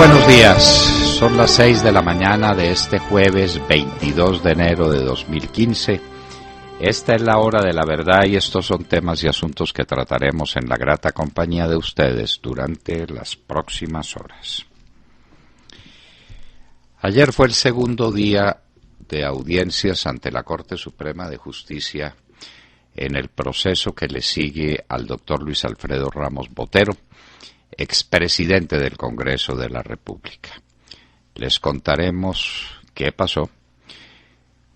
buenos días. Son las 6 de la mañana de este jueves 22 de enero de 2015. Esta es la hora de la verdad y estos son temas y asuntos que trataremos en la grata compañía de ustedes durante las próximas horas. Ayer fue el segundo día de audiencias ante la Corte Suprema de Justicia en el proceso que le sigue al doctor Luis Alfredo Ramos Botero, expresidente del Congreso de la República. Les contaremos qué pasó,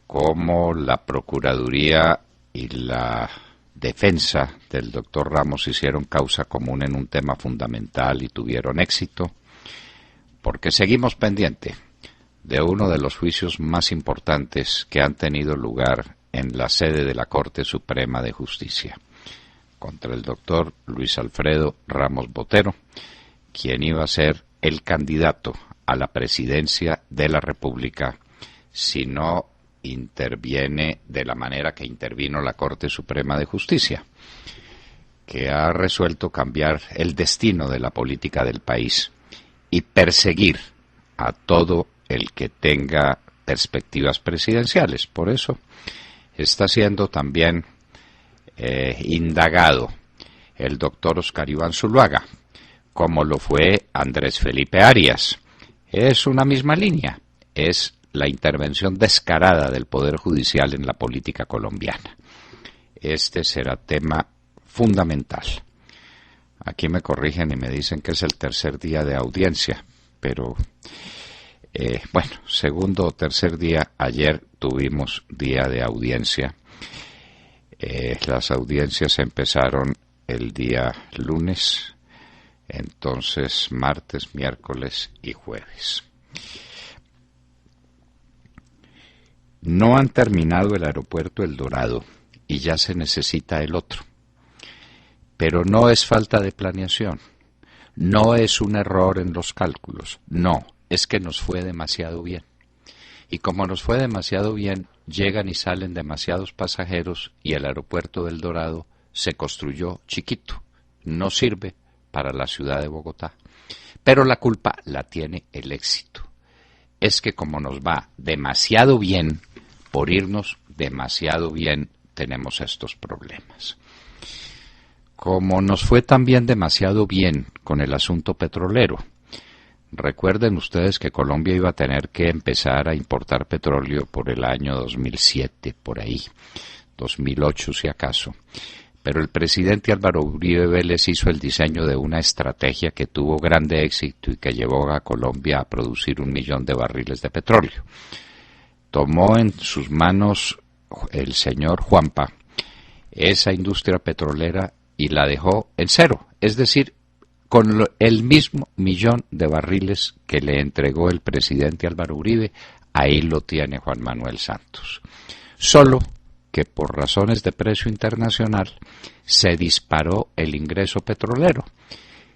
cómo la Procuraduría y la defensa del doctor Ramos hicieron causa común en un tema fundamental y tuvieron éxito, porque seguimos pendiente de uno de los juicios más importantes que han tenido lugar en la sede de la Corte Suprema de Justicia, contra el doctor Luis Alfredo Ramos Botero, quien iba a ser el candidato a la presidencia de la República si no interviene de la manera que intervino la Corte Suprema de Justicia, que ha resuelto cambiar el destino de la política del país y perseguir a todo el que tenga perspectivas presidenciales. Por eso está siendo también indagado el doctor Oscar Iván Zuluaga, como lo fue Andrés Felipe Arias. Es una misma línea, es la intervención descarada del Poder Judicial en la política colombiana. Este será tema fundamental. Aquí me corrigen y me dicen que es el tercer día de audiencia, pero bueno, segundo o tercer día, ayer tuvimos día de audiencia. Las audiencias empezaron el día lunes, entonces martes, miércoles y jueves. No han terminado el aeropuerto El Dorado y ya se necesita el otro. Pero no es falta de planeación, no es un error en los cálculos, no, es que nos fue demasiado bien. Y como nos fue demasiado bien, llegan y salen demasiados pasajeros y el aeropuerto del Dorado se construyó chiquito, no sirve para la ciudad de Bogotá. Pero la culpa la tiene el éxito. Es que como nos va demasiado bien, por irnos demasiado bien, tenemos estos problemas. Como nos fue también demasiado bien con el asunto petrolero, recuerden ustedes que Colombia iba a tener que empezar a importar petróleo por el año 2007, por ahí, 2008 si acaso. Pero el presidente Álvaro Uribe Vélez hizo el diseño de una estrategia que tuvo grande éxito y que llevó a Colombia a producir 1 millón de barriles de petróleo. Tomó en sus manos el señor Juanpa esa industria petrolera y la dejó en cero, es decir, con el mismo 1 millón de barriles que le entregó el presidente Álvaro Uribe, ahí lo tiene Juan Manuel Santos. Solo que por razones de precio internacional se disparó el ingreso petrolero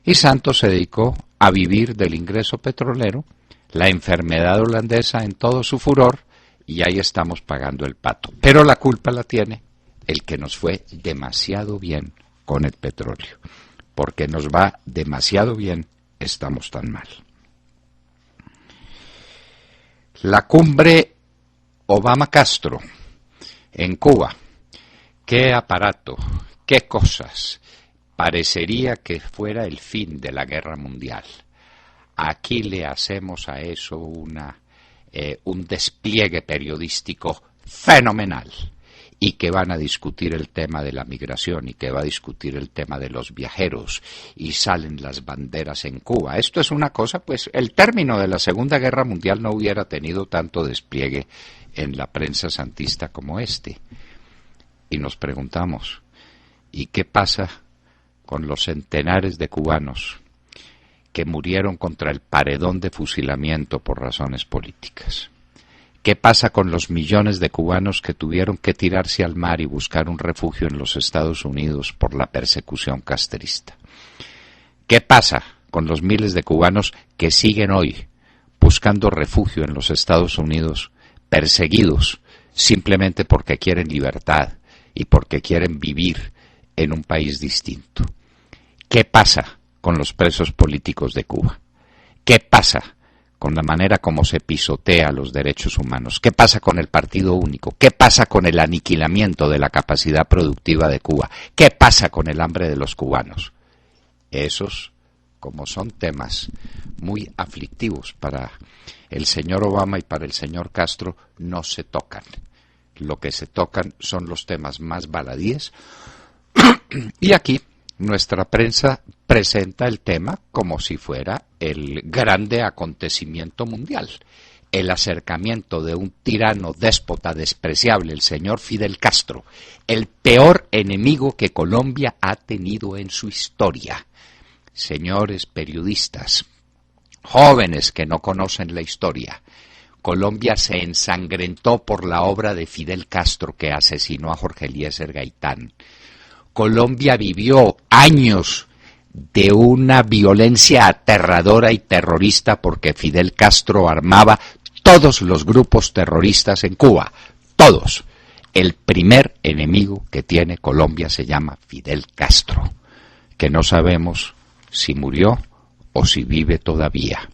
y Santos se dedicó a vivir del ingreso petrolero, la enfermedad holandesa en todo su furor, y ahí estamos pagando el pato. Pero la culpa la tiene el que nos fue demasiado bien con el petróleo. Porque nos va demasiado bien, estamos tan mal. La cumbre Obama-Castro en Cuba, qué aparato, qué cosas. Parecería que fuera el fin de la guerra mundial. Aquí le hacemos a eso un despliegue periodístico fenomenal. Y que van a discutir el tema de la migración y que va a discutir el tema de los viajeros y salen las banderas en Cuba. Esto es una cosa, pues el término de la Segunda Guerra Mundial no hubiera tenido tanto despliegue en la prensa santista como este. Y nos preguntamos, ¿y qué pasa con los centenares de cubanos que murieron contra el paredón de fusilamiento por razones políticas? ¿Qué pasa con los millones de cubanos que tuvieron que tirarse al mar y buscar un refugio en los Estados Unidos por la persecución castrista? ¿Qué pasa con los miles de cubanos que siguen hoy buscando refugio en los Estados Unidos, perseguidos simplemente porque quieren libertad y porque quieren vivir en un país distinto? ¿Qué pasa con los presos políticos de Cuba? ¿Qué pasa con la manera como se pisotea los derechos humanos? ¿Qué pasa con el partido único? ¿Qué pasa con el aniquilamiento de la capacidad productiva de Cuba? ¿Qué pasa con el hambre de los cubanos? Esos, como son temas muy aflictivos para el señor Obama y para el señor Castro, no se tocan. Lo que se tocan son los temas más baladíes. Y aquí nuestra prensa presenta el tema como si fuera el grande acontecimiento mundial. El acercamiento de un tirano déspota despreciable, el señor Fidel Castro, el peor enemigo que Colombia ha tenido en su historia. Señores periodistas, jóvenes que no conocen la historia, Colombia se ensangrentó por la obra de Fidel Castro, que asesinó a Jorge Eliezer Gaitán. Colombia vivió años de una violencia aterradora y terrorista porque Fidel Castro armaba todos los grupos terroristas en Cuba, todos. El primer enemigo que tiene Colombia se llama Fidel Castro, que no sabemos si murió o si vive todavía,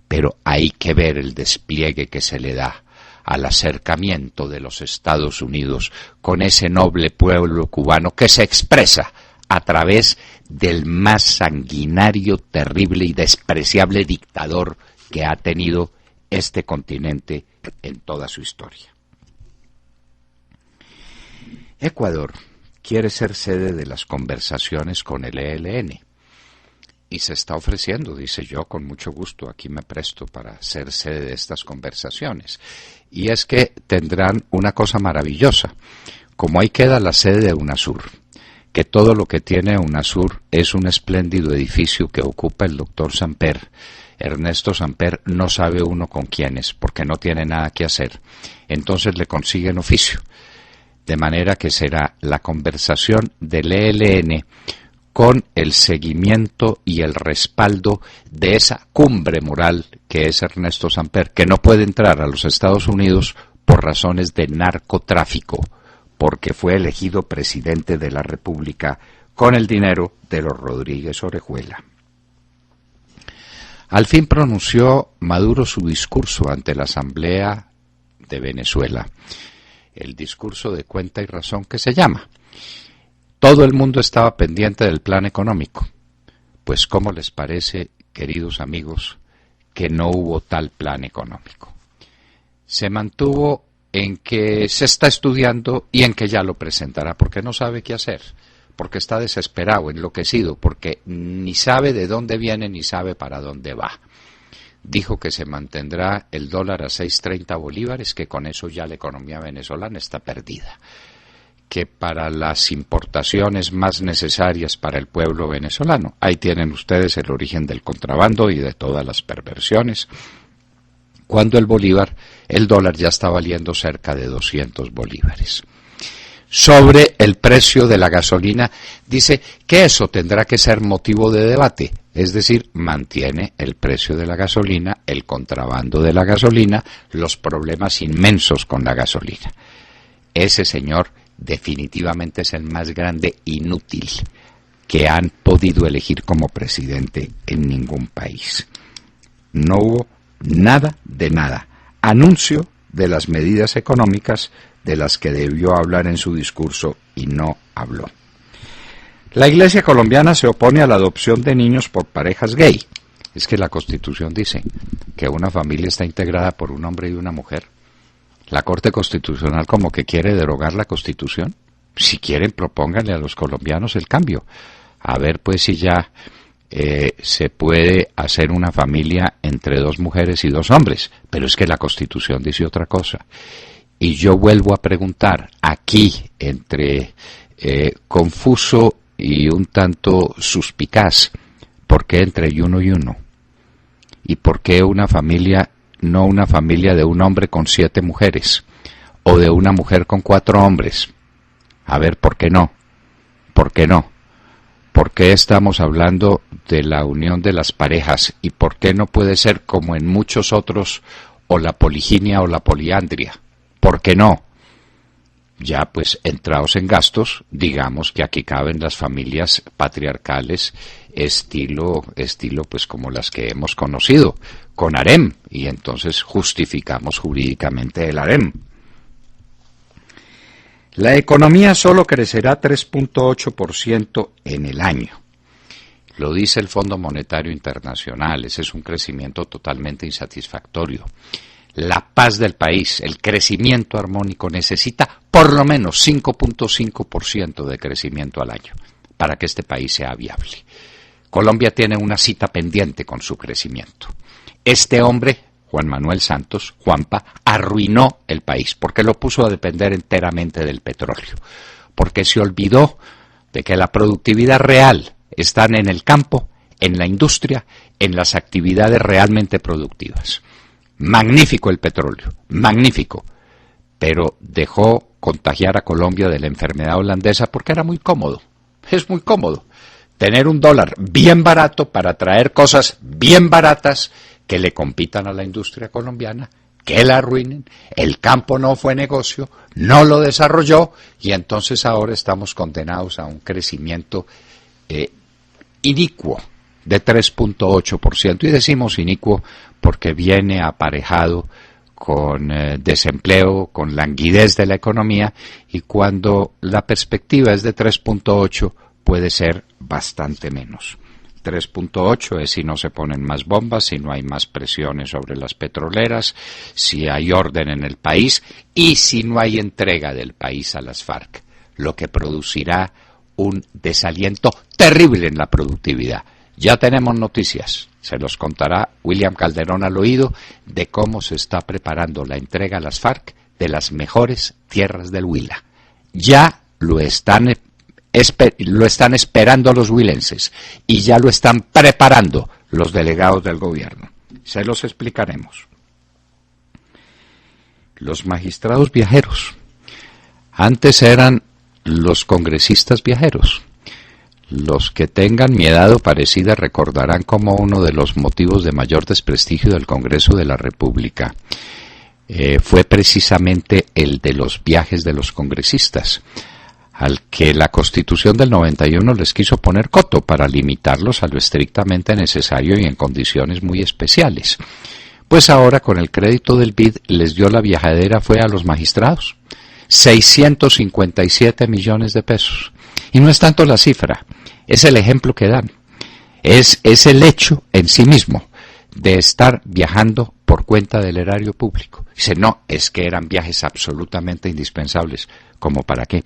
pero hay que ver el despliegue que se le da al acercamiento de los Estados Unidos con ese noble pueblo cubano que se expresa a través del más sanguinario, terrible y despreciable dictador que ha tenido este continente en toda su historia. Ecuador quiere ser sede de las conversaciones con el ELN y se está ofreciendo, dice: yo con mucho gusto aquí me presto para ser sede de estas conversaciones. Y es que tendrán una cosa maravillosa, como ahí queda la sede de UNASUR, que todo lo que tiene UNASUR es un espléndido edificio que ocupa el doctor Samper. Ernesto Samper no sabe uno con quiénes, porque no tiene nada que hacer. Entonces le consiguen oficio. De manera que será la conversación del ELN con el seguimiento y el respaldo de esa cumbre moral que es Ernesto Samper, que no puede entrar a los Estados Unidos por razones de narcotráfico, porque fue elegido presidente de la República con el dinero de los Rodríguez Orejuela. Al fin pronunció Maduro su discurso ante la Asamblea de Venezuela, el discurso de cuenta y razón que se llama. Todo el mundo estaba pendiente del plan económico. Pues, ¿cómo les parece, queridos amigos, que no hubo tal plan económico? Se mantuvo en que se está estudiando y en que ya lo presentará, porque no sabe qué hacer, porque está desesperado, enloquecido, porque ni sabe de dónde viene ni sabe para dónde va. Dijo que se mantendrá el dólar a 6.30 bolívares, que con eso ya la economía venezolana está perdida, que para las importaciones más necesarias para el pueblo venezolano, ahí tienen ustedes el origen del contrabando y de todas las perversiones, cuando el dólar ya está valiendo cerca de 200 bolívares. Sobre el precio de la gasolina, dice que eso tendrá que ser motivo de debate, es decir, mantiene el precio de la gasolina, el contrabando de la gasolina, los problemas inmensos con la gasolina. Ese señor definitivamente es el más grande inútil que han podido elegir como presidente en ningún país. No hubo nada de nada. Anuncio de las medidas económicas de las que debió hablar en su discurso y no habló. La Iglesia colombiana se opone a la adopción de niños por parejas gay. Es que la Constitución dice que una familia está integrada por un hombre y una mujer. La Corte Constitucional como que quiere derogar la Constitución. Si quieren, propónganle a los colombianos el cambio. A ver pues si ya se puede hacer una familia entre 2 mujeres y 2 hombres. Pero es que la Constitución dice otra cosa. Y yo vuelvo a preguntar, aquí, entre confuso y un tanto suspicaz, ¿por qué entre uno y uno? ¿Y por qué una familia, no una familia de un hombre con 7 mujeres? ¿O de una mujer con 4 hombres? A ver, ¿por qué no? ¿Por qué no? ¿Por qué estamos hablando de la unión de las parejas? ¿Y por qué no puede ser como en muchos otros, o la poliginia o la poliandria? ¿Por qué no? Ya pues entrados en gastos, digamos que aquí caben las familias patriarcales estilo pues como las que hemos conocido, con harem, y entonces justificamos jurídicamente el harem. La economía solo crecerá 3.8% en el año. Lo dice el Fondo Monetario Internacional, ese es un crecimiento totalmente insatisfactorio. La paz del país, el crecimiento armónico necesita por lo menos 5.5% de crecimiento al año para que este país sea viable. Colombia tiene una cita pendiente con su crecimiento. Este hombre, Juan Manuel Santos, Juanpa, arruinó el país porque lo puso a depender enteramente del petróleo, porque se olvidó de que la productividad real está en el campo, en la industria, en las actividades realmente productivas. Magnífico el petróleo, magnífico, pero dejó contagiar a Colombia de la enfermedad holandesa porque era muy cómodo, es muy cómodo tener un dólar bien barato para traer cosas bien baratas que le compitan a la industria colombiana, que la arruinen, el campo no fue negocio, no lo desarrolló y entonces ahora estamos condenados a un crecimiento inicuo de 3.8%, y decimos inicuo porque viene aparejado con desempleo, con languidez de la economía, y cuando la perspectiva es de 3.8 puede ser bastante menos. 3.8 es si no se ponen más bombas, si no hay más presiones sobre las petroleras, si hay orden en el país y si no hay entrega del país a las FARC, lo que producirá un desaliento terrible en la productividad. Ya tenemos noticias, se los contará William Calderón al oído, de cómo se está preparando la entrega a las FARC de las mejores tierras del Huila. Ya lo están esperando los huilenses y ya lo están preparando los delegados del gobierno. Se los explicaremos. Los magistrados viajeros. Antes eran los congresistas viajeros. Los que tengan mi edad parecida recordarán como uno de los motivos de mayor desprestigio del Congreso de la República fue precisamente el de los viajes de los congresistas, al que la Constitución del 91 les quiso poner coto para limitarlos a lo estrictamente necesario y en condiciones muy especiales. Pues ahora, con el crédito del BID, les dio la viajadera fue a los magistrados, 657 millones de pesos. Y no es tanto la cifra, es el ejemplo que dan, es el hecho en sí mismo de estar viajando por cuenta del erario público. Dice, no, es que eran viajes absolutamente indispensables. ¿Cómo para qué?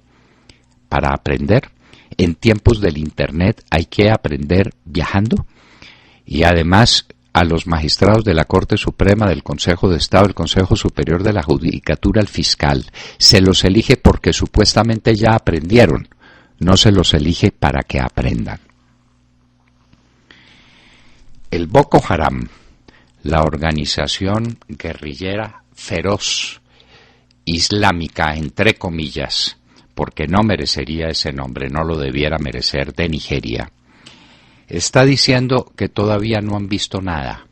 Para aprender. En tiempos del Internet hay que aprender viajando. Y además a los magistrados de la Corte Suprema, del Consejo de Estado, del Consejo Superior de la Judicatura, el fiscal, se los elige porque supuestamente ya aprendieron. No se los elige para que aprendan. El Boko Haram, la organización guerrillera feroz, islámica, entre comillas, porque no merecería ese nombre, no lo debiera merecer, de Nigeria, está diciendo que todavía no han visto nada,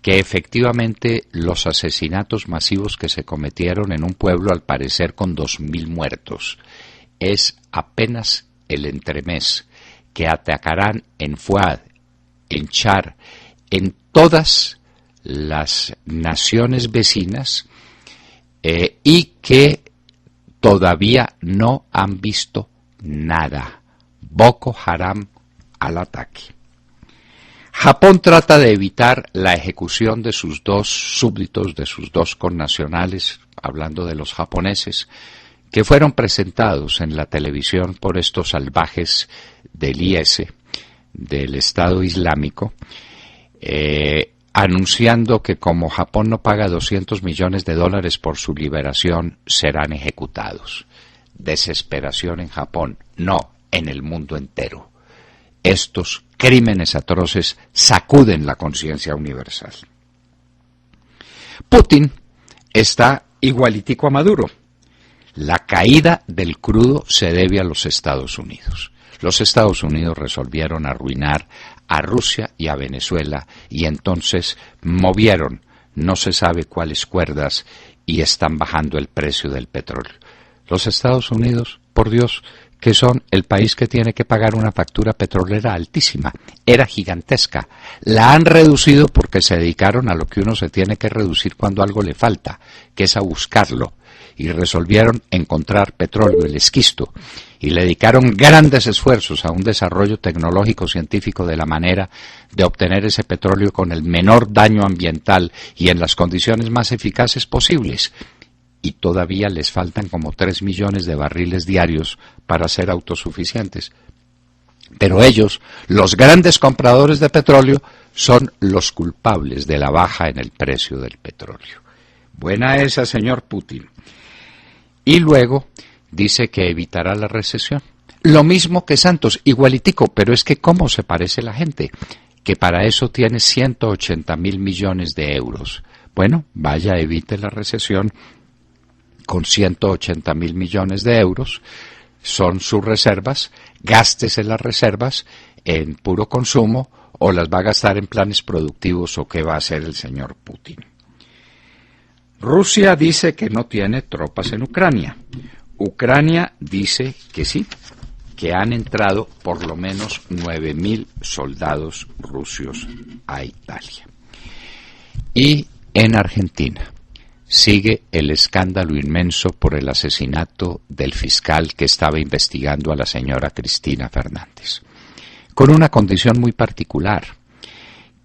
que efectivamente los asesinatos masivos que se cometieron en un pueblo, al parecer con 2.000 muertos, es apenas el entremés, que atacarán en Fuad, en Char, en todas las naciones vecinas y que todavía no han visto nada. Boko Haram al ataque. Japón trata de evitar la ejecución de sus dos súbditos, de sus dos connacionales, hablando de los japoneses, que fueron presentados en la televisión por estos salvajes del IS, del Estado Islámico, anunciando que como Japón no paga $200 millones por su liberación, serán ejecutados. Desesperación en Japón, no en el mundo entero. Estos crímenes atroces sacuden la conciencia universal. Putin está igualitico a Maduro. La caída del crudo se debe a los Estados Unidos. Los Estados Unidos resolvieron arruinar a Rusia y a Venezuela y entonces movieron no se sabe cuáles cuerdas y están bajando el precio del petróleo. Los Estados Unidos, por Dios, que son el país que tiene que pagar una factura petrolera altísima. Era gigantesca. La han reducido porque se dedicaron a lo que uno se tiene que reducir cuando algo le falta, que es a buscarlo. Y resolvieron encontrar petróleo, el esquisto, y le dedicaron grandes esfuerzos a un desarrollo tecnológico científico de la manera de obtener ese petróleo con el menor daño ambiental y en las condiciones más eficaces posibles. Y todavía les faltan como 3 millones de barriles diarios para ser autosuficientes. Pero ellos, los grandes compradores de petróleo, son los culpables de la baja en el precio del petróleo. Buena esa, señor Putin. Y luego dice que evitará la recesión. Lo mismo que Santos, igualitico, pero es que ¿cómo se parece la gente? Que para eso tiene 180.000 millones de euros. Bueno, vaya, evite la recesión con 180.000 millones de euros. Son sus reservas, gástese las reservas en puro consumo o las va a gastar en planes productivos o qué va a hacer el señor Putin. Rusia dice que no tiene tropas en Ucrania. Ucrania dice que sí, que han entrado por lo menos 9.000 soldados rusos a Italia. Y en Argentina sigue el escándalo inmenso por el asesinato del fiscal que estaba investigando a la señora Cristina Fernández, con una condición muy particular,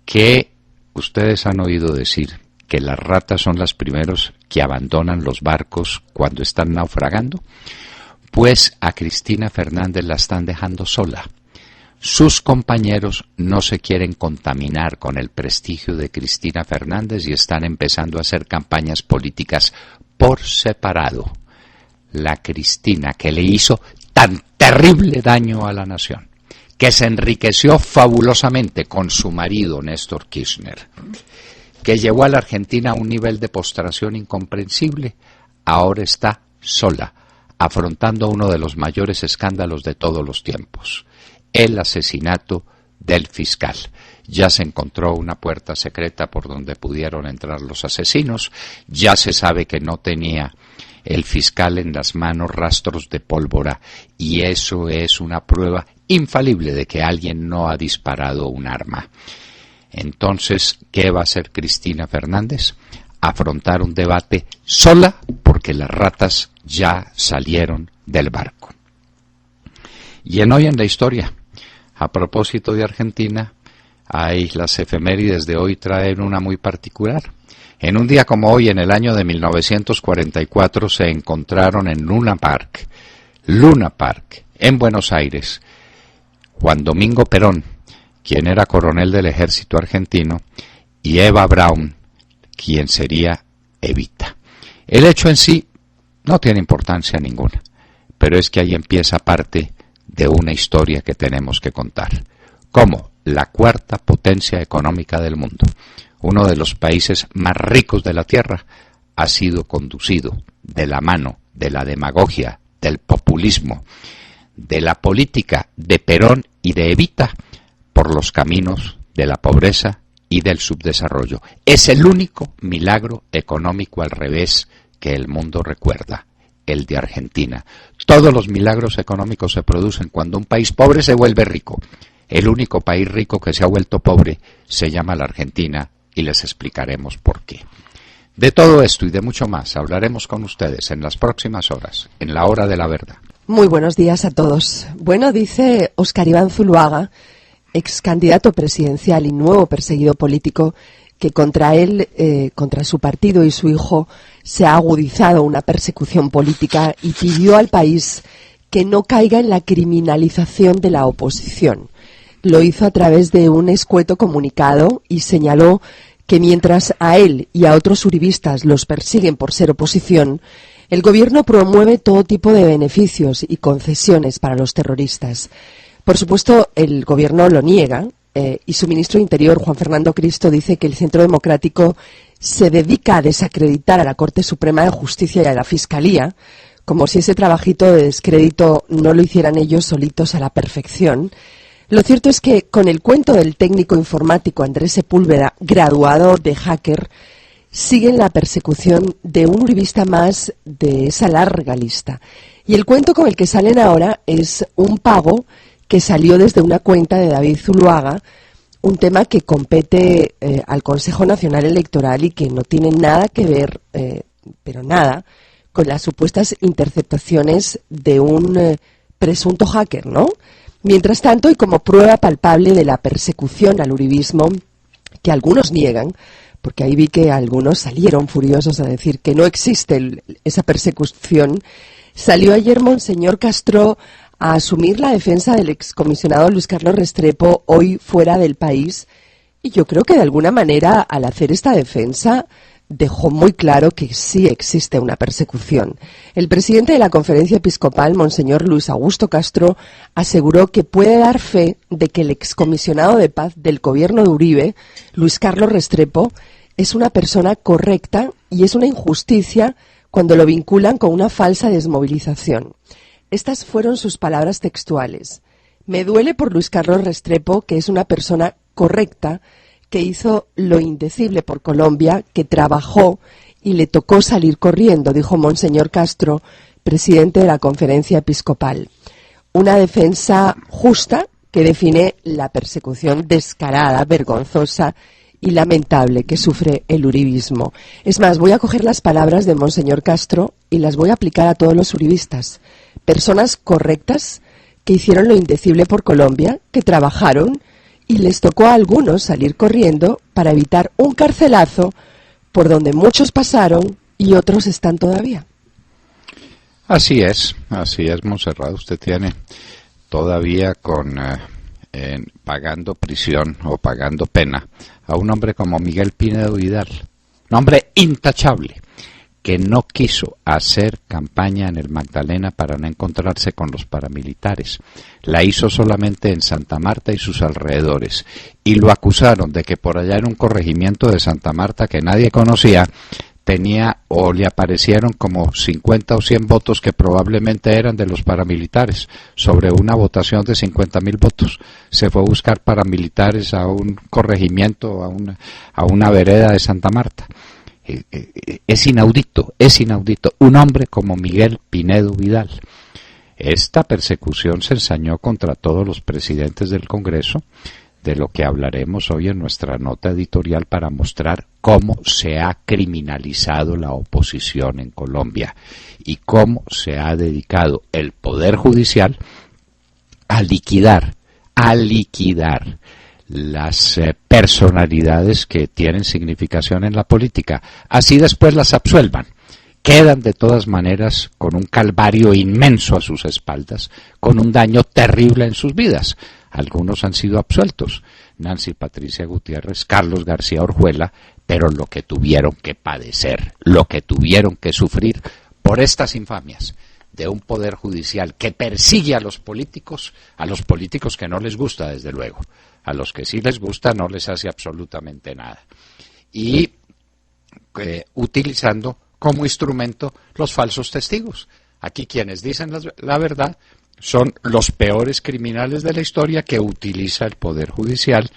que ustedes han oído decir que las ratas son las primeros que abandonan los barcos cuando están naufragando. Pues a Cristina Fernández la están dejando sola. Sus compañeros no se quieren contaminar con el prestigio de Cristina Fernández y están empezando a hacer campañas políticas por separado. La Cristina que le hizo tan terrible daño a la nación, que se enriqueció fabulosamente con su marido Néstor Kirchner, que llevó a la Argentina a un nivel de postración incomprensible, ahora está sola, afrontando uno de los mayores escándalos de todos los tiempos, el asesinato del fiscal. Ya se encontró una puerta secreta por donde pudieron entrar los asesinos, ya se sabe que no tenía el fiscal en las manos rastros de pólvora, y eso es una prueba infalible de que alguien no ha disparado un arma. Entonces, ¿qué va a hacer Cristina Fernández? Afrontar un debate sola porque las ratas ya salieron del barco. Y en Hoy en la Historia, a propósito de Argentina, hay las efemérides de hoy traen una muy particular. En un día como hoy, en el año de 1944, se encontraron en Luna Park, en Buenos Aires, Juan Domingo Perón, quien era coronel del ejército argentino, y Eva Braun, quien sería Evita. El hecho en sí no tiene importancia ninguna, pero es que ahí empieza parte de una historia que tenemos que contar. Cómo la cuarta potencia económica del mundo, uno de los países más ricos de la Tierra, ha sido conducido de la mano de la demagogia, del populismo, de la política de Perón y de Evita, por los caminos de la pobreza y del subdesarrollo. Es el único milagro económico al revés que el mundo recuerda, el de Argentina. Todos los milagros económicos se producen cuando un país pobre se vuelve rico. El único país rico que se ha vuelto pobre se llama la Argentina y les explicaremos por qué. De todo esto y de mucho más hablaremos con ustedes en las próximas horas, en la hora de la verdad. Muy buenos días a todos. Bueno, dice Óscar Iván Zuluaga, ex candidato presidencial y nuevo perseguido político, que contra él, contra su partido y su hijo, se ha agudizado una persecución política y pidió al país que no caiga en la criminalización de la oposición. Lo hizo a través de un escueto comunicado y señaló que mientras a él y a otros uribistas los persiguen por ser oposición, el gobierno promueve todo tipo de beneficios y concesiones para los terroristas. Por supuesto, el gobierno lo niega y su ministro de Interior, Juan Fernando Cristo, dice que el Centro Democrático se dedica a desacreditar a la Corte Suprema de Justicia y a la Fiscalía, como si ese trabajito de descrédito no lo hicieran ellos solitos a la perfección. Lo cierto es que con el cuento del técnico informático Andrés Sepúlveda, graduado de hacker, siguen la persecución de un uribista más de esa larga lista. Y el cuento con el que salen ahora es un pago que salió desde una cuenta de David Zuluaga, un tema que compete al Consejo Nacional Electoral y que no tiene nada que ver, pero nada, con las supuestas interceptaciones de un presunto hacker, ¿no? Mientras tanto, y como prueba palpable de la persecución al uribismo, que algunos niegan, porque ahí vi que algunos salieron furiosos a decir que no existe esa persecución, salió ayer Monseñor Castro a asumir la defensa del excomisionado Luis Carlos Restrepo, hoy fuera del país, y yo creo que de alguna manera al hacer esta defensa dejó muy claro que sí existe una persecución. El presidente de la Conferencia Episcopal, Monseñor Luis Augusto Castro, aseguró que puede dar fe de que el excomisionado de paz del gobierno de Uribe, Luis Carlos Restrepo, es una persona correcta y es una injusticia cuando lo vinculan con una falsa desmovilización. Estas fueron sus palabras textuales. Me duele por Luis Carlos Restrepo, que es una persona correcta, que hizo lo indecible por Colombia, que trabajó y le tocó salir corriendo, dijo Monseñor Castro, presidente de la Conferencia Episcopal. Una defensa justa que define la persecución descarada, vergonzosa y lamentable que sufre el uribismo. Es más, voy a coger las palabras de Monseñor Castro y las voy a aplicar a todos los uribistas. Personas correctas que hicieron lo indecible por Colombia, que trabajaron y les tocó a algunos salir corriendo para evitar un carcelazo por donde muchos pasaron y otros están todavía. Así es, Montserrat. Usted tiene todavía pagando prisión o pagando pena a un hombre como Miguel Pinedo Vidal, un hombre intachable, que no quiso hacer campaña en el Magdalena para no encontrarse con los paramilitares. La hizo solamente en Santa Marta y sus alrededores. Y lo acusaron de que por allá en un corregimiento de Santa Marta que nadie conocía, tenía o le aparecieron como 50 o 100 votos que probablemente eran de los paramilitares, sobre una votación de 50.000 votos. Se fue a buscar paramilitares a un corregimiento, a una vereda de Santa Marta. Es inaudito, un hombre como Miguel Pinedo Vidal. Esta persecución se ensañó contra todos los presidentes del Congreso, de lo que hablaremos hoy en nuestra nota editorial para mostrar cómo se ha criminalizado la oposición en Colombia y cómo se ha dedicado el Poder Judicial a liquidar las personalidades que tienen significación en la política. Así después las absuelvan. Quedan de todas maneras con un calvario inmenso a sus espaldas, con un daño terrible en sus vidas. Algunos han sido absueltos, Nancy Patricia Gutiérrez, Carlos García Orjuela, pero lo que tuvieron que padecer, lo que tuvieron que sufrir por estas infamias de un poder judicial que persigue a los políticos que no les gusta, desde luego. A los que sí les gusta no les hace absolutamente nada. Y utilizando como instrumento los falsos testigos. Aquí quienes dicen la verdad son los peores criminales de la historia que utiliza el Poder Judicial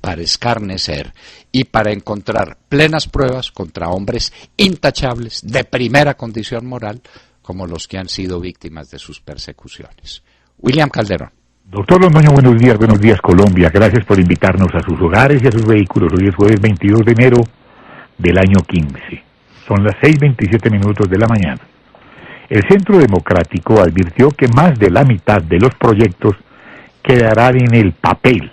para escarnecer y para encontrar plenas pruebas contra hombres intachables de primera condición moral como los que han sido víctimas de sus persecuciones. William Calderón. Doctor Londoño, buenos días Colombia, gracias por invitarnos a sus hogares y a sus vehículos. Hoy es jueves 22 de enero del año 15, son las 6:27 de la mañana. El Centro Democrático advirtió que más de la mitad de los proyectos quedarán en el papel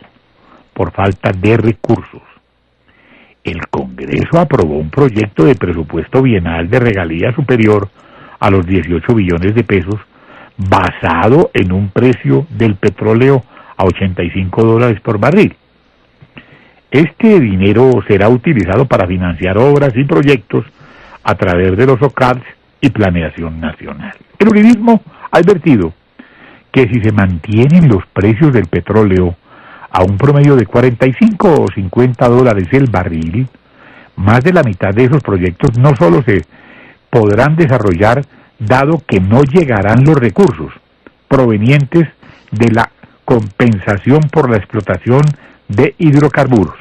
por falta de recursos. El Congreso aprobó un proyecto de presupuesto bienal de regalía superior a los 18 billones de pesos, basado en un precio del petróleo a $85 por barril. Este dinero será utilizado para financiar obras y proyectos a través de los OCADs y planeación nacional. El uribismo ha advertido que si se mantienen los precios del petróleo a un promedio de $45 o $50 el barril, más de la mitad de esos proyectos no solo se podrán desarrollar, dado que no llegarán los recursos provenientes de la compensación por la explotación de hidrocarburos.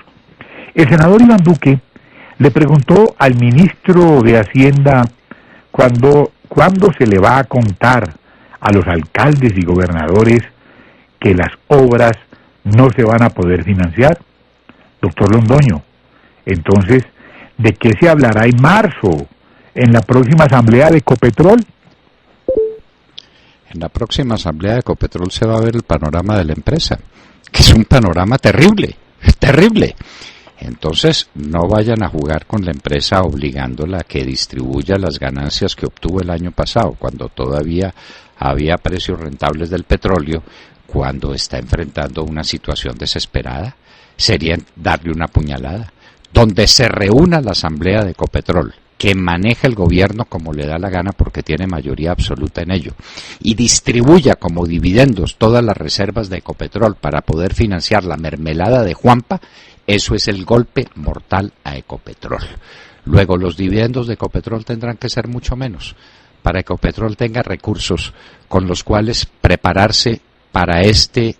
El senador Iván Duque le preguntó al ministro de Hacienda cuándo se le va a contar a los alcaldes y gobernadores que las obras no se van a poder financiar. Doctor Londoño, entonces, ¿de qué se hablará en marzo, en la próxima asamblea de Ecopetrol? En la próxima asamblea de Ecopetrol se va a ver el panorama de la empresa, que es un panorama terrible, terrible. Entonces, no vayan a jugar con la empresa obligándola a que distribuya las ganancias que obtuvo el año pasado, cuando todavía había precios rentables del petróleo, cuando está enfrentando una situación desesperada. Sería darle una puñalada. Donde se reúna la asamblea de Ecopetrol, que maneja el gobierno como le da la gana porque tiene mayoría absoluta en ello, y distribuya como dividendos todas las reservas de Ecopetrol para poder financiar la mermelada de Juanpa, eso es el golpe mortal a Ecopetrol. Luego los dividendos de Ecopetrol tendrán que ser mucho menos, para que Ecopetrol tenga recursos con los cuales prepararse para este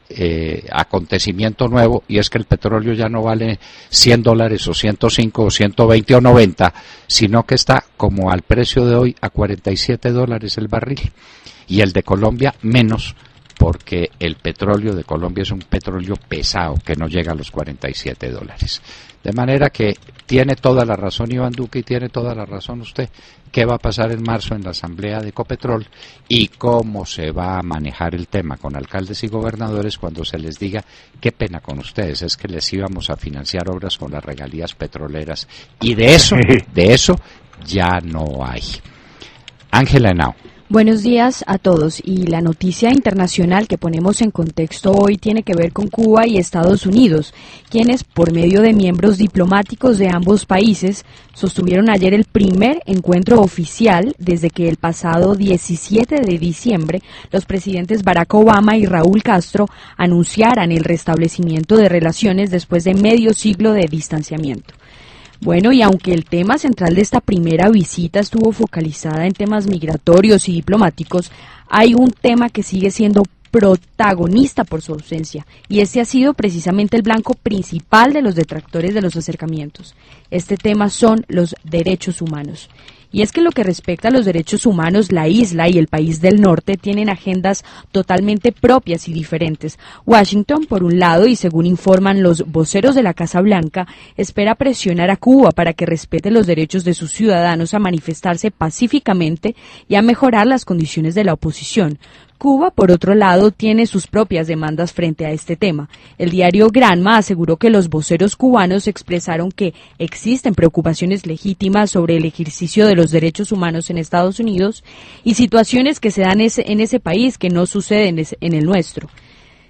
acontecimiento nuevo, y es que el petróleo ya no vale $100 o 105 o 120 o 90, sino que está como al precio de hoy a $47 el barril, y el de Colombia menos, porque el petróleo de Colombia es un petróleo pesado que no llega a los $47. De manera que tiene toda la razón Iván Duque y tiene toda la razón usted. ¿Qué va a pasar en marzo en la asamblea de Ecopetrol y cómo se va a manejar el tema con alcaldes y gobernadores cuando se les diga qué pena con ustedes, es que les íbamos a financiar obras con las regalías petroleras y de eso ya no hay? Ángela Henao. Buenos días a todos, y la noticia internacional que ponemos en contexto hoy tiene que ver con Cuba y Estados Unidos, quienes, por medio de miembros diplomáticos de ambos países, sostuvieron ayer el primer encuentro oficial desde que el pasado 17 de diciembre los presidentes Barack Obama y Raúl Castro anunciaran el restablecimiento de relaciones después de medio siglo de distanciamiento. Bueno, y aunque el tema central de esta primera visita estuvo focalizada en temas migratorios y diplomáticos, hay un tema que sigue siendo protagonista por su ausencia, y este ha sido precisamente el blanco principal de los detractores de los acercamientos. Este tema son los derechos humanos. Y es que en lo que respecta a los derechos humanos, la isla y el país del norte tienen agendas totalmente propias y diferentes. Washington, por un lado, y según informan los voceros de la Casa Blanca, espera presionar a Cuba para que respete los derechos de sus ciudadanos a manifestarse pacíficamente y a mejorar las condiciones de la oposición. Cuba, por otro lado, tiene sus propias demandas frente a este tema. El diario Granma aseguró que los voceros cubanos expresaron que existen preocupaciones legítimas sobre el ejercicio de los derechos humanos en Estados Unidos y situaciones que se dan en ese país que no suceden en el nuestro.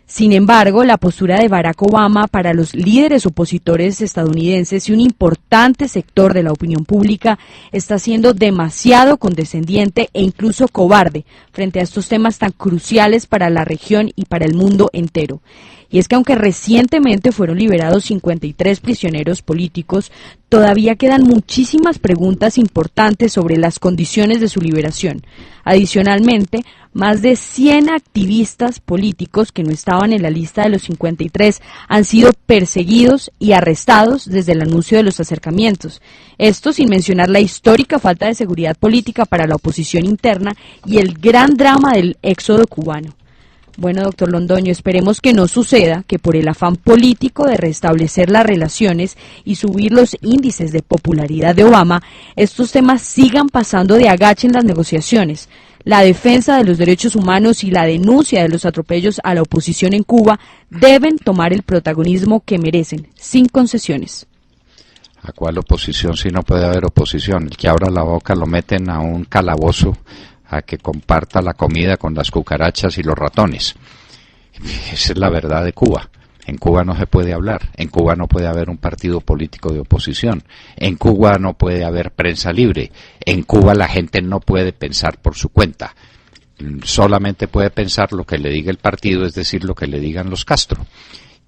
Sin embargo, la postura de Barack Obama para los líderes opositores estadounidenses y un importante sector de la opinión pública está siendo demasiado condescendiente e incluso cobarde frente a estos temas tan cruciales para la región y para el mundo entero. Y es que aunque recientemente fueron liberados 53 prisioneros políticos, todavía quedan muchísimas preguntas importantes sobre las condiciones de su liberación. Adicionalmente, más de 100 activistas políticos que no estaban en la lista de los 53 han sido perseguidos y arrestados desde el anuncio de los acercamientos. Esto sin mencionar la histórica falta de seguridad política para la oposición interna y el gran drama del éxodo cubano. Bueno, doctor Londoño, esperemos que no suceda que por el afán político de restablecer las relaciones y subir los índices de popularidad de Obama, estos temas sigan pasando de agache en las negociaciones. La defensa de los derechos humanos y la denuncia de los atropellos a la oposición en Cuba deben tomar el protagonismo que merecen, sin concesiones. ¿A cuál oposición si no puede haber oposición? El que abra la boca lo meten a un calabozo a que comparta la comida con las cucarachas y los ratones. Esa es la verdad de Cuba. En Cuba no se puede hablar, en Cuba no puede haber un partido político de oposición, en Cuba no puede haber prensa libre, en Cuba la gente no puede pensar por su cuenta, solamente puede pensar lo que le diga el partido, es decir, lo que le digan los Castro,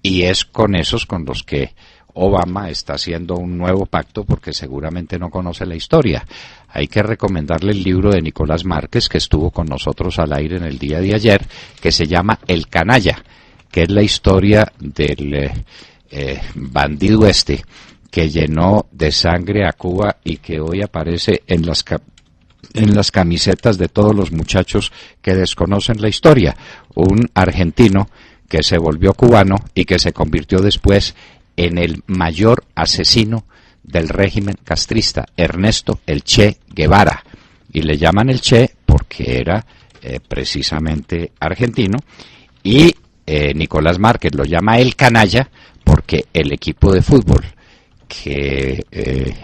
y es con esos con los que Obama está haciendo un nuevo pacto porque seguramente no conoce la historia. Hay que recomendarle el libro de Nicolás Márquez, que estuvo con nosotros al aire en el día de ayer, que se llama El Canalla, que es la historia del bandido que llenó de sangre a Cuba y que hoy aparece en las camisetas de todos los muchachos que desconocen la historia. Un argentino que se volvió cubano y que se convirtió después en el mayor asesino del régimen castrista, Ernesto el Che Guevara. Y le llaman el Che porque era precisamente argentino, y Nicolás Márquez lo llama el canalla porque el equipo de fútbol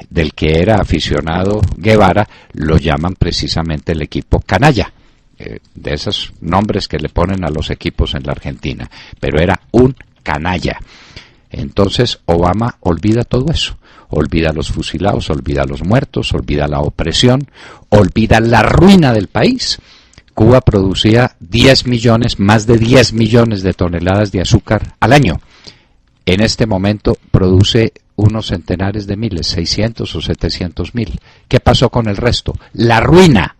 del que era aficionado Guevara lo llaman precisamente el equipo canalla, de esos nombres que le ponen a los equipos en la Argentina, pero era un canalla. Entonces Obama olvida todo eso, olvida los fusilados, olvida los muertos, olvida la opresión, olvida la ruina del país. Cuba producía más de 10 millones de toneladas de azúcar al año. En este momento produce unos centenares de miles, 600 o 700.000. ¿Qué pasó con el resto? La ruina,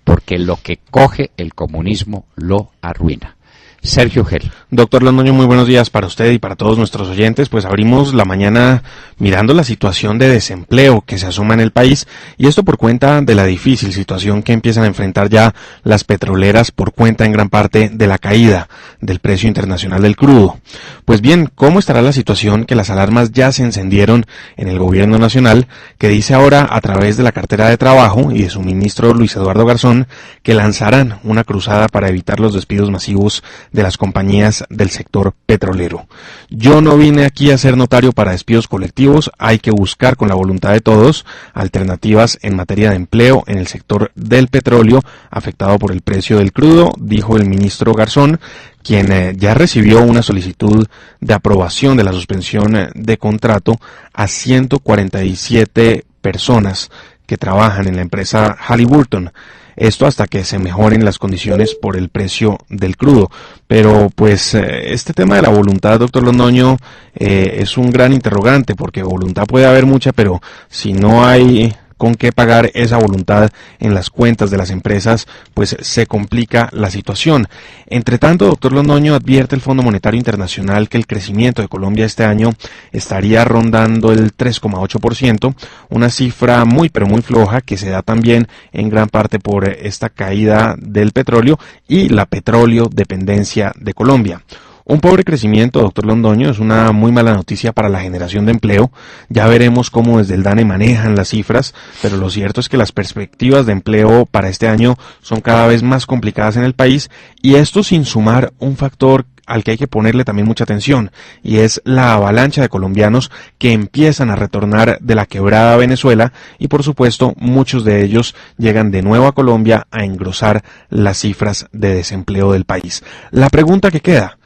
porque lo que coge el comunismo lo arruina. Sergio Gel. Doctor Londoño, muy buenos días para usted y para todos nuestros oyentes. Pues abrimos la mañana mirando la situación de desempleo que se asoma en el país, y esto por cuenta de la difícil situación que empiezan a enfrentar ya las petroleras por cuenta en gran parte de la caída del precio internacional del crudo. Pues bien, ¿cómo estará la situación que las alarmas ya se encendieron en el gobierno nacional, que dice ahora a través de la cartera de trabajo y de su ministro Luis Eduardo Garzón que lanzarán una cruzada para evitar los despidos masivos de las compañías del sector petrolero? Yo no vine aquí a ser notario para despidos colectivos, hay que buscar con la voluntad de todos alternativas en materia de empleo en el sector del petróleo afectado por el precio del crudo, dijo el ministro Garzón, quien ya recibió una solicitud de aprobación de la suspensión de contrato a 147 personas que trabajan en la empresa Halliburton. Esto hasta que se mejoren las condiciones por el precio del crudo. Pero pues este tema de la voluntad, doctor Londoño, es un gran interrogante, porque voluntad puede haber mucha, pero si no hay con qué pagar esa voluntad en las cuentas de las empresas, pues se complica la situación. Entre tanto, doctor Londoño, advierte el Fondo Monetario Internacional que el crecimiento de Colombia este año estaría rondando el 3,8%, una cifra muy pero muy floja que se da también en gran parte por esta caída del petróleo y la petróleo dependencia de Colombia. Un pobre crecimiento, doctor Londoño, es una muy mala noticia para la generación de empleo. Ya veremos cómo desde el DANE manejan las cifras, pero lo cierto es que las perspectivas de empleo para este año son cada vez más complicadas en el país, y esto sin sumar un factor al que hay que ponerle también mucha atención, y es la avalancha de colombianos que empiezan a retornar de la quebrada Venezuela, y por supuesto muchos de ellos llegan de nuevo a Colombia a engrosar las cifras de desempleo del país. La pregunta que queda: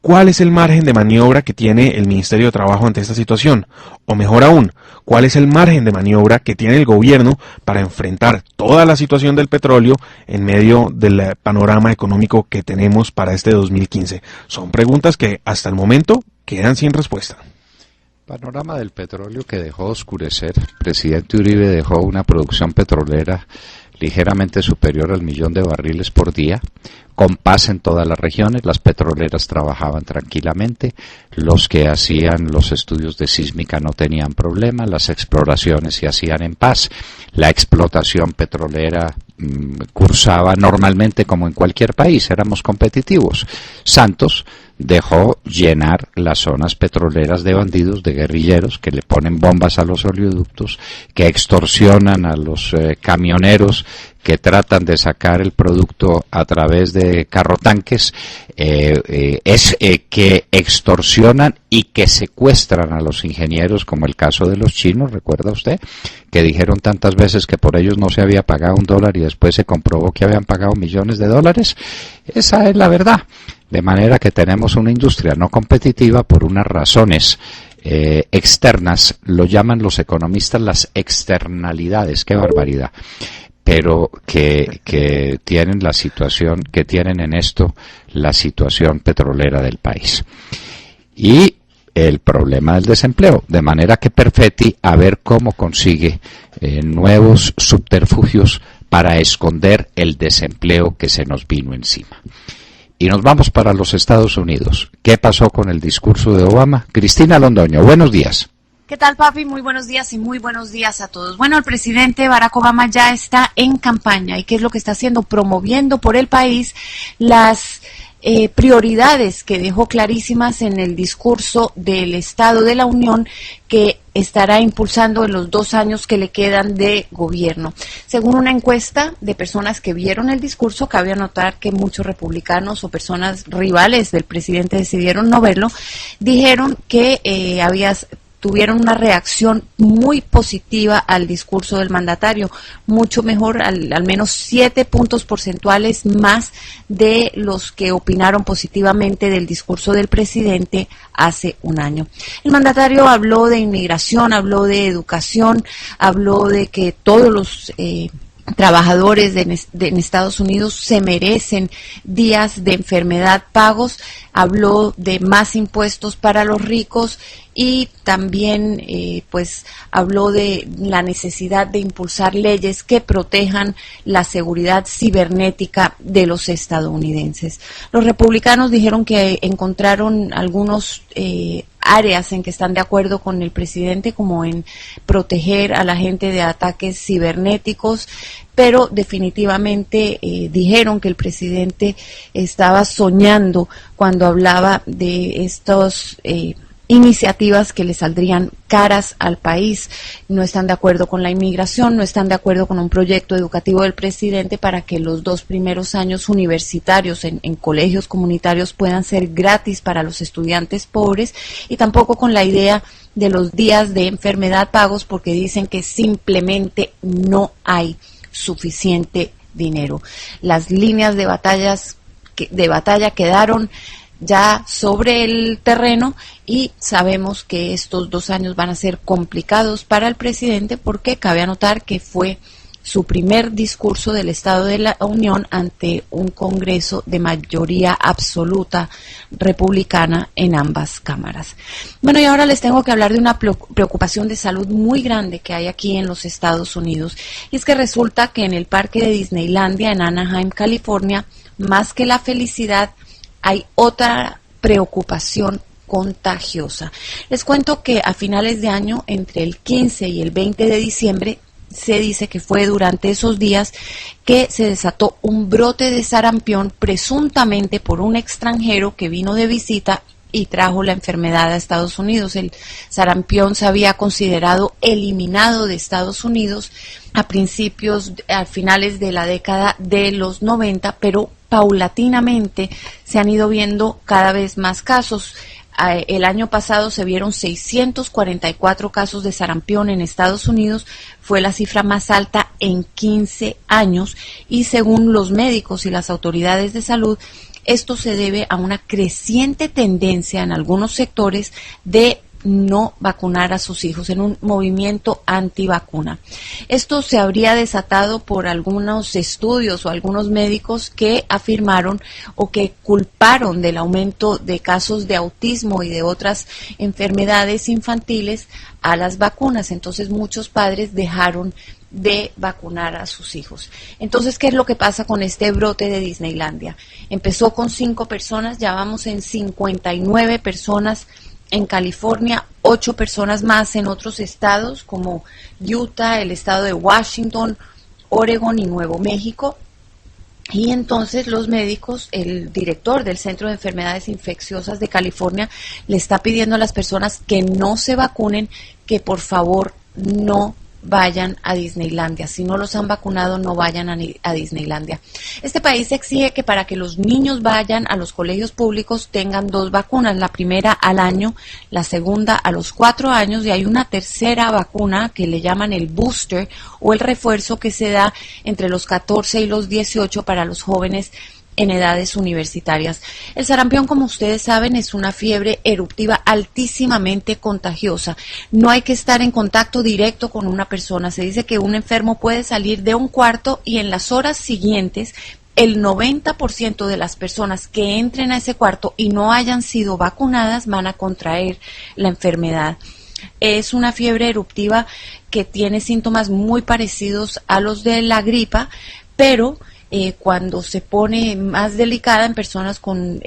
¿cuál es el margen de maniobra que tiene el Ministerio de Trabajo ante esta situación? O mejor aún, ¿cuál es el margen de maniobra que tiene el gobierno para enfrentar toda la situación del petróleo en medio del panorama económico que tenemos para este 2015? Son preguntas que hasta el momento quedan sin respuesta. Panorama del petróleo que dejó oscurecer. El presidente Uribe dejó una producción petrolera ligeramente superior al 1.000.000 de barriles por día, con paz en todas las regiones. Las petroleras trabajaban tranquilamente, los que hacían los estudios de sísmica no tenían problema, las exploraciones se hacían en paz, la explotación petrolera cursaba normalmente como en cualquier país, éramos competitivos. Santos dejó llenar las zonas petroleras de bandidos, de guerrilleros, que le ponen bombas a los oleoductos, que extorsionan a los camioneros que tratan de sacar el producto a través de carrotanques, que extorsionan y que secuestran a los ingenieros, como el caso de los chinos, ¿recuerda usted? Que dijeron tantas veces que por ellos no se había pagado $1 y después se comprobó que habían pagado millones de dólares. Esa es la verdad. De manera que tenemos una industria no competitiva por unas razones externas, lo llaman los economistas las externalidades, qué barbaridad, pero que tienen la situación, que tienen en esto la situación petrolera del país. Y el problema del desempleo, de manera que Perfetti a ver cómo consigue nuevos subterfugios para esconder el desempleo que se nos vino encima. Y nos vamos para los Estados Unidos. ¿Qué pasó con el discurso de Obama? Cristina Londoño, buenos días. ¿Qué tal, papi? Muy buenos días y muy buenos días a todos. Bueno, el presidente Barack Obama ya está en campaña. ¿Y qué es lo que está haciendo? Promoviendo por el país las prioridades que dejó clarísimas en el discurso del Estado de la Unión que estará impulsando en los 2 años que le quedan de gobierno. Según una encuesta de personas que vieron el discurso, cabe anotar que muchos republicanos o personas rivales del presidente decidieron no verlo, dijeron que tuvieron una reacción muy positiva al discurso del mandatario, mucho mejor, al menos 7 puntos porcentuales más de los que opinaron positivamente del discurso del presidente hace un año. El mandatario habló de inmigración, habló de educación, habló de que todos los trabajadores en Estados Unidos se merecen días de enfermedad pagos, habló de más impuestos para los ricos y también pues habló de la necesidad de impulsar leyes que protejan la seguridad cibernética de los estadounidenses. Los republicanos dijeron que encontraron algunos áreas en que están de acuerdo con el presidente, como en proteger a la gente de ataques cibernéticos, pero definitivamente dijeron que el presidente estaba soñando cuando hablaba de estos iniciativas que le saldrían caras al país. No están de acuerdo con la inmigración, no están de acuerdo con un proyecto educativo del presidente para que los 2 primeros años universitarios en colegios comunitarios puedan ser gratis para los estudiantes pobres, y tampoco con la idea de los días de enfermedad pagos, porque dicen que simplemente no hay suficiente dinero. Las líneas de batalla quedaron ya sobre el terreno y sabemos que estos 2 años van a ser complicados para el presidente, porque cabe anotar que fue su primer discurso del Estado de la Unión ante un Congreso de mayoría absoluta republicana en ambas cámaras. Bueno, y ahora les tengo que hablar de una preocupación de salud muy grande que hay aquí en los Estados Unidos, y es que resulta que en el parque de Disneylandia en Anaheim, California, más que la felicidad, hay otra preocupación contagiosa. Les cuento que a finales de año, entre el 15 y el 20 de diciembre, se dice que fue durante esos días que se desató un brote de sarampión, presuntamente por un extranjero que vino de visita y trajo la enfermedad a Estados Unidos. El sarampión se había considerado eliminado de Estados Unidos a finales de la década de los 90, pero paulatinamente se han ido viendo cada vez más casos. El año pasado se vieron 644 casos de sarampión en Estados Unidos, fue la cifra más alta en 15 años, y según los médicos y las autoridades de salud, esto se debe a una creciente tendencia en algunos sectores de no vacunar a sus hijos, en un movimiento antivacuna. Esto se habría desatado por algunos estudios o algunos médicos que afirmaron o que culparon del aumento de casos de autismo y de otras enfermedades infantiles a las vacunas. Entonces muchos padres dejaron de vacunar a sus hijos. Entonces, ¿qué es lo que pasa con este brote de Disneylandia? Empezó con 5 personas, ya vamos en 59 personas en California, 8 personas más en otros estados como Utah, el estado de Washington, Oregon y Nuevo México. Y entonces los médicos, el director del Centro de Enfermedades Infecciosas de California, le está pidiendo a las personas que no se vacunen, que por favor no vayan a Disneylandia. Si no los han vacunado, no vayan a Disneylandia. Este país exige que para que los niños vayan a los colegios públicos tengan 2 vacunas, la primera al año, la segunda a los 4 años, y hay una tercera vacuna que le llaman el booster o el refuerzo, que se da entre los 14 y los 18 para los jóvenes en edades universitarias. El sarampión, como ustedes saben, es una fiebre eruptiva altísimamente contagiosa. No hay que estar en contacto directo con una persona. Se dice que un enfermo puede salir de un cuarto y en las horas siguientes el 90% de las personas que entren a ese cuarto y no hayan sido vacunadas van a contraer la enfermedad. Es una fiebre eruptiva que tiene síntomas muy parecidos a los de la gripa, pero cuando se pone más delicada en personas con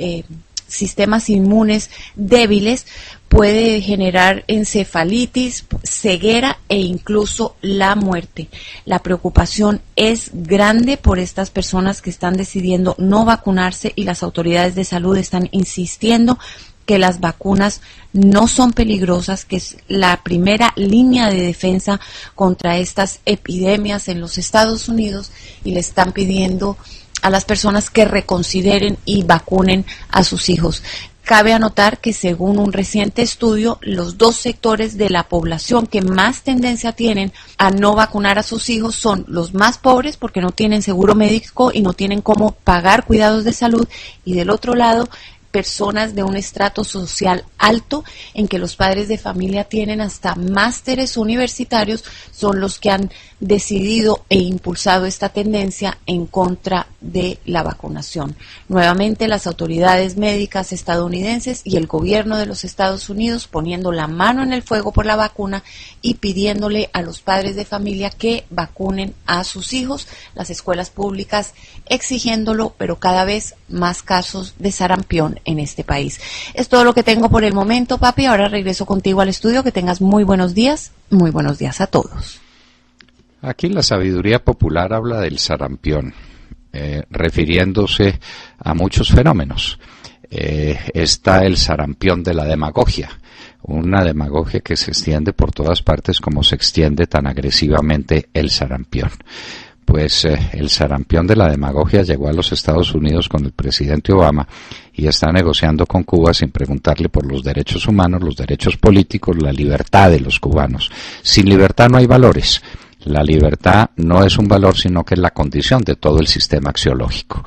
sistemas inmunes débiles, puede generar encefalitis, ceguera e incluso la muerte. La preocupación es grande por estas personas que están decidiendo no vacunarse y las autoridades de salud están insistiendo que las vacunas no son peligrosas, que es la primera línea de defensa contra estas epidemias en los Estados Unidos, y le están pidiendo a las personas que reconsideren y vacunen a sus hijos. Cabe anotar que según un reciente estudio, los 2 sectores de la población que más tendencia tienen a no vacunar a sus hijos son los más pobres, porque no tienen seguro médico y no tienen cómo pagar cuidados de salud, y del otro lado, personas de un estrato social alto, en que los padres de familia tienen hasta másteres universitarios, son los que han decidido e impulsado esta tendencia en contra de la vacunación. Nuevamente, las autoridades médicas estadounidenses y el gobierno de los Estados Unidos poniendo la mano en el fuego por la vacuna y pidiéndole a los padres de familia que vacunen a sus hijos, las escuelas públicas exigiéndolo, pero cada vez más casos de sarampión en este país. Es todo lo que tengo por el momento, papi. Ahora regreso contigo al estudio. Que tengas muy buenos días a todos. Aquí la sabiduría popular habla del sarampión, refiriéndose a muchos fenómenos. Está el sarampión de la demagogia, una demagogia que se extiende por todas partes como se extiende tan agresivamente el sarampión. Pues el sarampión de la demagogia llegó a los Estados Unidos con el presidente Obama y está negociando con Cuba sin preguntarle por los derechos humanos, los derechos políticos, la libertad de los cubanos. Sin libertad no hay valores. La libertad no es un valor, sino que es la condición de todo el sistema axiológico.